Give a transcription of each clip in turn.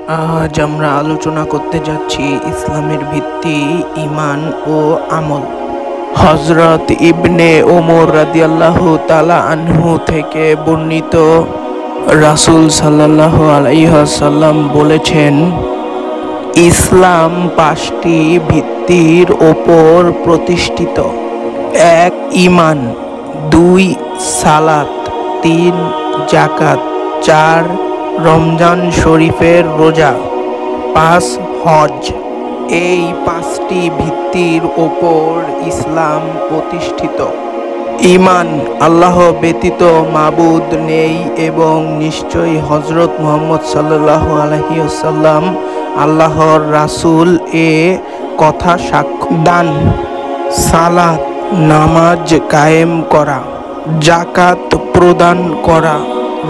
আজ আমরা আলোচনা করতে যাচ্ছি ইসলামের ভিত্তি, ঈমান ও আমল। হযরত ইবনে ওমর রাদিয়াল্লাহু তাআলা আনহু থেকে বর্ণিত, রাসূল সাল্লাল্লাহু আলাইহি ওয়াসাল্লাম বলেছেন, ইসলাম 5টি ভিত্তির ওপর প্রতিষ্ঠিত। 1. ঈমান, 2. সালাত, 3. যাকাত, 4. রমজান শরীফের রোজা, 5. হজ। এই 5টি ভিত্তির ওপর ইসলাম প্রতিষ্ঠিত। ঈমান, আল্লাহ ব্যতীত মাবুদ নেই এবং নিশ্চয়ই হযরত মুহাম্মদ সাল্লাল্লাহু আলাইহি ওয়াসাল্লাম আল্লাহর রাসূল এ কথা সাক্ষ্য দান। সালাত, নামাজ কায়েম করা, যাকাত প্রদান করা,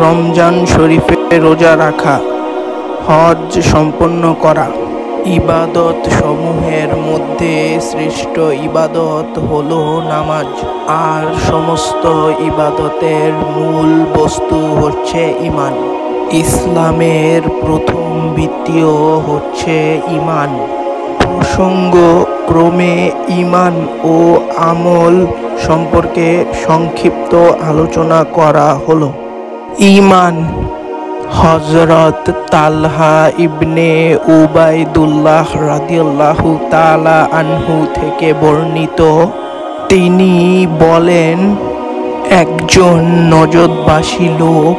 রমজান শরীফে রোজা রাখা, হজ সম্পন্ন করা। ইবাদত সমূহের মধ্যে শ্রেষ্ঠ ইবাদত হলো নামাজ, আর সমস্ত ইবাদতের মূল বস্তু হচ্ছে ঈমান। ইসলামের প্রথম ভিত্তিও হচ্ছে ঈমান। প্রসঙ্গ ক্রমে ঈমান ও আমল সম্পর্কে সংক্ষিপ্ত আলোচনা করা হলো। ঈমান। হযরত তালহা ইবনে উবাইদুল্লাহ রাদিয়াল্লাহু তাআলা আনহু থেকে বর্ণিত, তিনি বলেন, একজন নজদবাসী লোক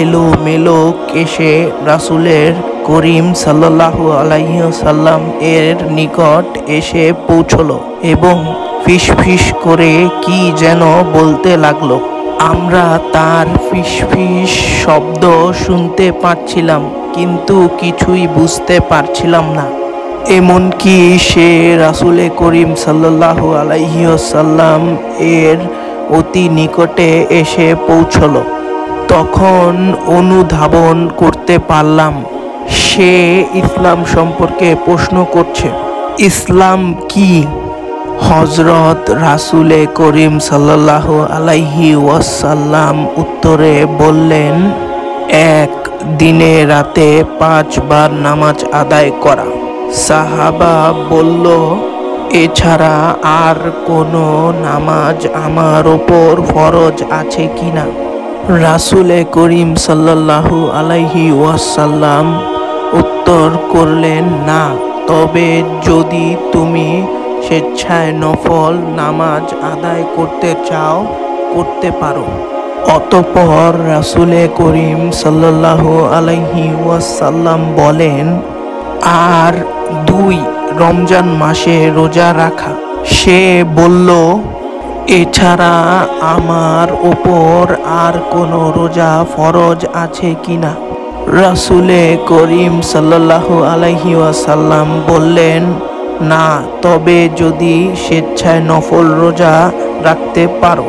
এলোমেলো কেশে রাসূলের করিম সাল্লাল্লাহু আলাইহি ওয়াসাল্লাম এর নিকট এসে পৌঁছলো এবং ফিসফিস করে কি যেন বলতে লাগলো। আমরা তার ফিসফিস শব্দ শুনতে পাচ্ছিলাম, কিন্তু কিছুই বুঝতে পারছিলাম না। এমনকি সে রাসূলে করিম সাল্লাল্লাহু আলাইহি ওয়াসাল্লাম এর অতি নিকটে এসে পৌঁছলো। তখন অনুধাবন করতে পারলাম সে ইসলাম সম্পর্কে প্রশ্ন করছে। ইসলাম কি? হযরত রাসূলে করিম সাল্লাল্লাহু আলাইহি ওয়াসাল্লাম উত্তরে বললেন, 1. দিনে রাতে 5 বার নামাজ আদায় করা। সাহাবা বলল, এছাড়া আর কোনো নামাজ আমার ওপর ফরজ আছে কিনা? রাসূলে করিম সাল্লাল্লাহু আলাইহি ওয়াসাল্লাম উত্তর করলেন, না, তবে যদি তুমি স্বেচ্ছায় নফল নামাজ আদায় করতে চাও, করতে পারো। অতঃপর রাসূলে করিম সাল্লাল্লাহু আলাইহি ওয়াসাল্লাম বলেন, আর 2. রমজান মাসে রোজা রাখা। সে বলল, এছাড়া আমার ওপর আর কোনো রোজা ফরজ আছে কিনা? রাসূলে করিম সাল্লাল্লাহু আলাইহি ওয়াসাল্লাম বললেন, না, তবে যদি স্বেচ্ছায় নফল রোজা রাখতে পারো।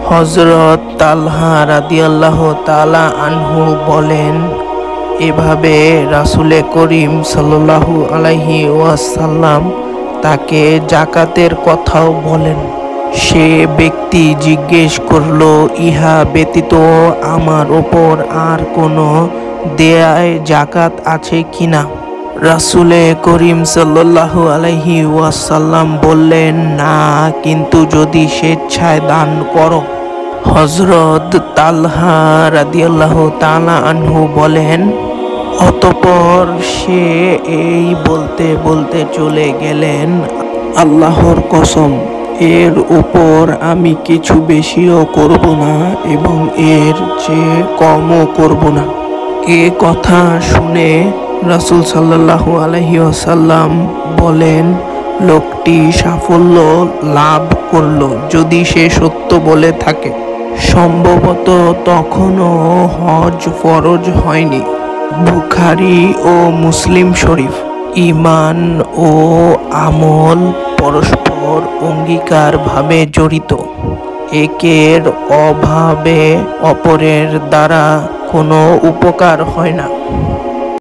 হযরত তালহা রাদিয়াল্লাহু তাআলা আনহু বলেন, এভাবে রাসূলে করিম সাল্লাল্লাহু আলাইহি ওয়াসাল্লাম তাকে যাকাতের কথাও বলেন। সে ব্যক্তি জিজ্ঞেস করল, ইহা ব্যতীত আমার ওপর আর কোনো দেয়ায় যাকাত আছে কিনা? রাসূলে করিম সাল্লাল্লাহু আলাইহি ওয়াসাল্লাম বললেন, না, কিন্তু যদি স্বেচ্ছায় দান করো। হযরত তালহা রাদিয়াল্লাহু তাআলা আনহু বলেন, অতঃপর সে এই বলতে বলতে চলে গেলেন, আল্লাহর কসম, এর উপর আমি কিছু বেশিও করব না এবং এর চেয়ে কমও করব না। এ কথা শুনে রাসূল সাল্লাল্লাহু আলাইহি ওয়াসাল্লাম বলেন, লোকটি সাফল্য লাভ করল যদি সে সত্য বলে থাকে। সম্ভবত তখনও হজ ফরজ হয়নি। বুখারী ও মুসলিম শরীফ। ঈমান ও আমল পরস্পর অঙ্গীকারভাবে জড়িত। একের অভাবে অপরের দ্বারা কোনো উপকার হয় না।